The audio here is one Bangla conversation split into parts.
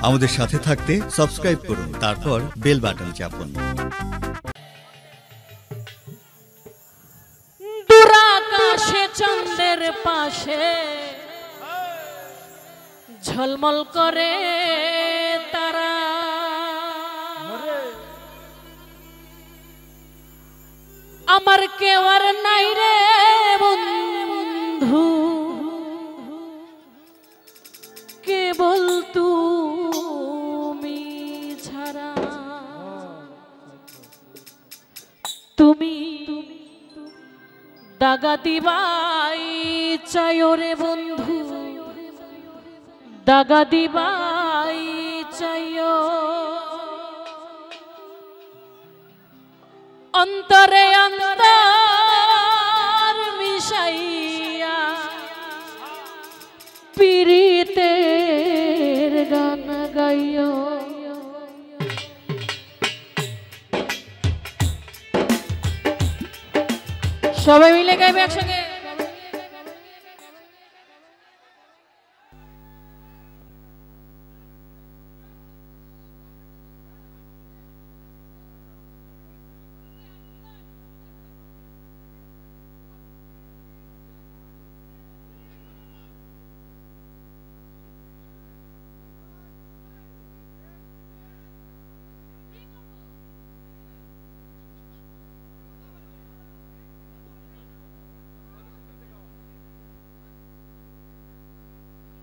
আমাদের সাথে থাকতে সাবস্ক্রাইব করুন, তারপর বেল বাটন চাপুন। দুরাকাশে চন্দ্রের পাশে ঝলমল করে তারা, আমার কেউ আর নাই রে বন্ধু, কেবল তুমি ছাড়া। তুমি দাগা দিবাই চাইও রে বন্ধু, দাগা দিবাই চাইও। অন্তরে অন্তর মিশাইয়া পীড়িতের গান গাইও। সবাই মিলে গাইবে একসঙ্গে।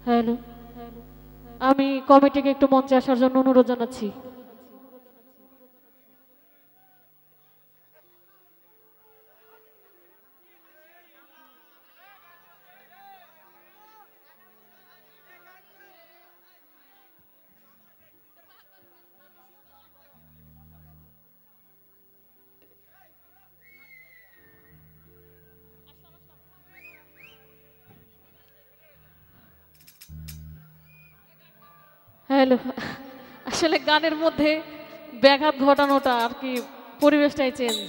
হ্যালো, আমি কমিটিকে একটু মঞ্চে আসার জন্য অনুরোধ জানাচ্ছি। হ্যালো, আসলে গানের মধ্যে ব্যাঘাত ঘটানোটা আর কি, পরিবেশটাই চেঞ্জ।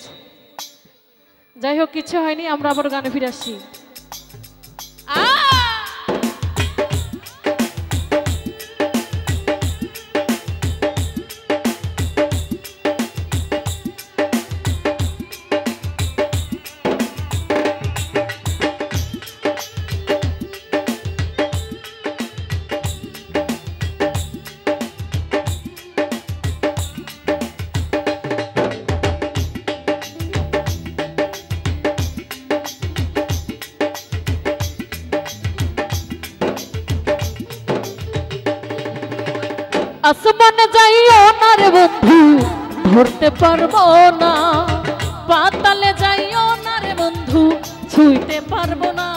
যাই হোক, কিছু হয়নি, আমরা আবার গানে ফিরে আসছি। আসমানে যাইও না রে বন্ধু, ধরতে পারবো না। পাতালে যাইও না রে বন্ধু, ছুঁইতে পারবো না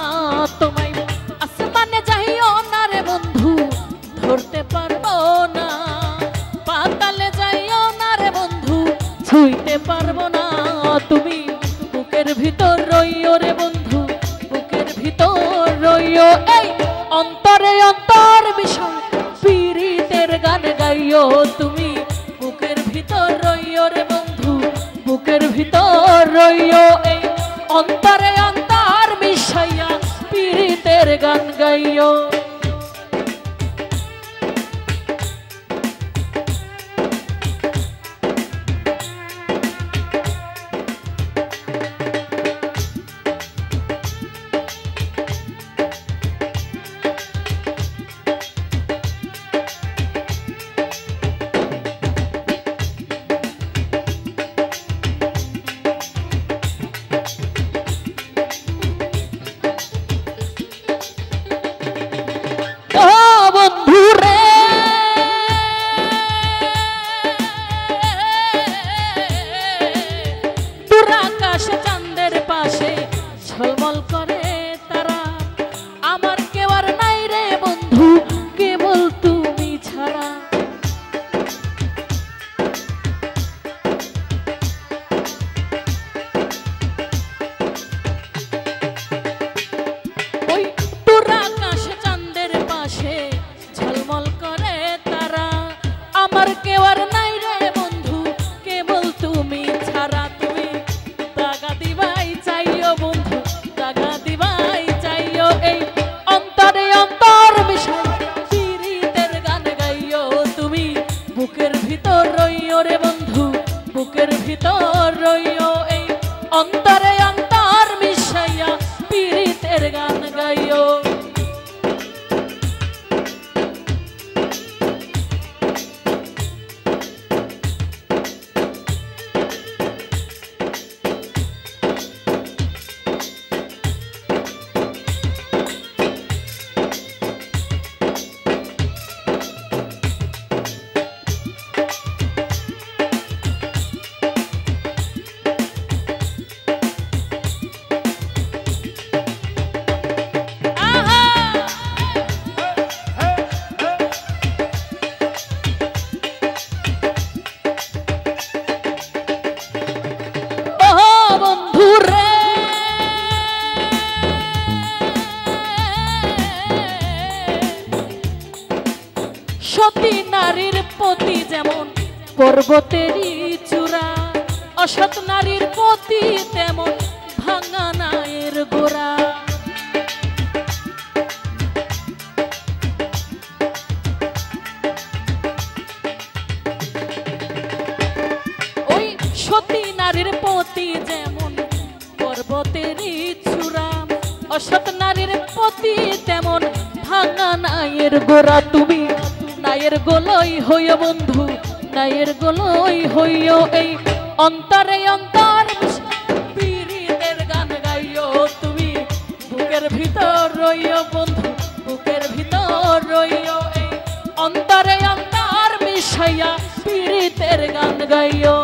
তোমায়। আসমানে যাইও না রে বন্ধু, ধরতে পারবো না। পাতালে যাইও না রে বন্ধু, ছুঁইতে পারবো না। তুমি বুকের ভিতর রইও রে বন্ধু, বুকের ভিতর রইও। এই অন্তরে অন্তর বিষয় পীড়িতের গান গাইও। তুমি বুকের ভিতর রইও রে বন্ধু, বুকের ভিতর রইও। এই অন্তরে অন্তর মিশাইয়া পীড়িতের গান গাইও। যেমন পর্বতেরই চূড়া, অসৎ নারীর প্রতি তেমন ভাঙা নায়ের গোড়া। ওই সতী নারীর প্রতি যেমন পর্বতেরই চূড়া, অসৎ নারীর প্রতি তেমন ভাঙা নায়ের গোড়া। তুমি নায়ের গোলই হইও বন্ধু, নায়ের গোলই হইও, এই অন্তরে অন্তর পীড়িতের গান গাইও। তুমি বুকের ভিতর রইও বন্ধু, বুকের ভিতর রইও, এই অন্তরে অন্তর মিশাইয়া পীড়িতের গান গাইও।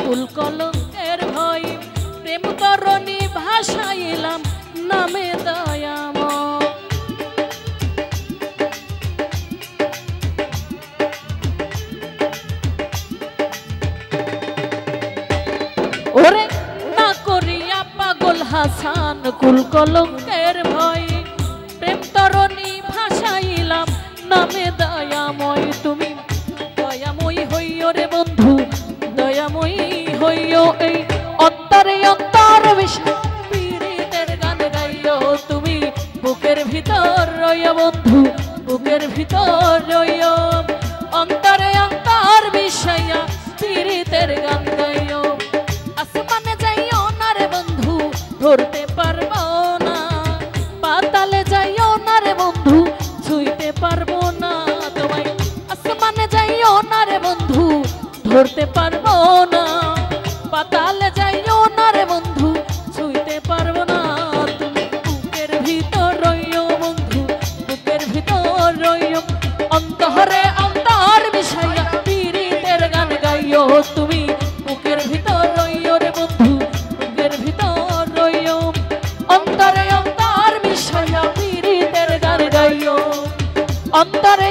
কুল কলঙ্কের ভয় প্রেম তরণী ভাসাইলাম নামে দয়াময়। ওরে না করিয়া পাগল হাসান কুল কলঙ্কের ভয় প্রেম তরণী ভাসাইলাম নামে দয়াময়। তুমি দয়াময়ী হইও রে বন্ধু, দয়াময়ী হইও, এই অন্তরে অন্তর পীড়িতের গান গাইও। তুমি বুকের ভিতর রইও বন্ধু, বুকের ভিতর রইও, অন্তরে অন্তর বিষয়া পীড়িতের গান গাইও। আসমানে যাইও না রে বন্ধু, ধরতে পারবো না, পাতালে যাইও না রে বন্ধু, ছুঁইতে পারবো না তোমায়। আসমানে যাইও না রে বন্ধু, ধরতে পারবো না, পাতালে যাইও না রে বন্ধু, ছুঁইতে পারবো না। তুমি বুকের ভিতর রইও বন্ধু, বুকের ভিতর রইও, অন্তরে অন্তর মিশাইয়া পীড়িতের গান গাইও। তুমি বুকের ভিতর রইও রে বন্ধু, বুকের ভিতর রইও, অন্তরে অন্তর মিশাইয়া পীড়িতের গান গাইও, অন্তরে